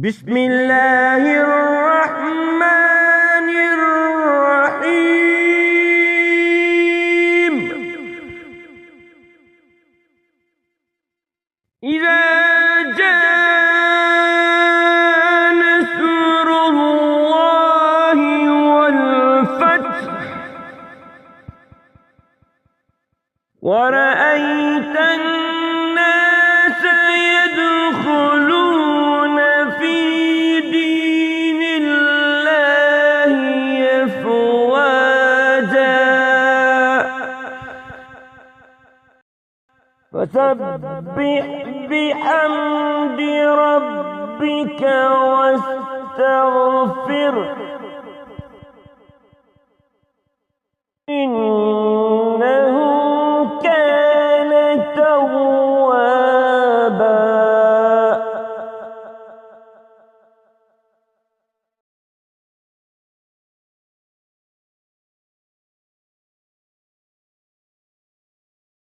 بسم الله الرحمن الرحيم. إذا جاء نصر الله والفتح ورأيت الناس يدخلون في دين الله أفواجا فسبح بحمد ربك واستغفره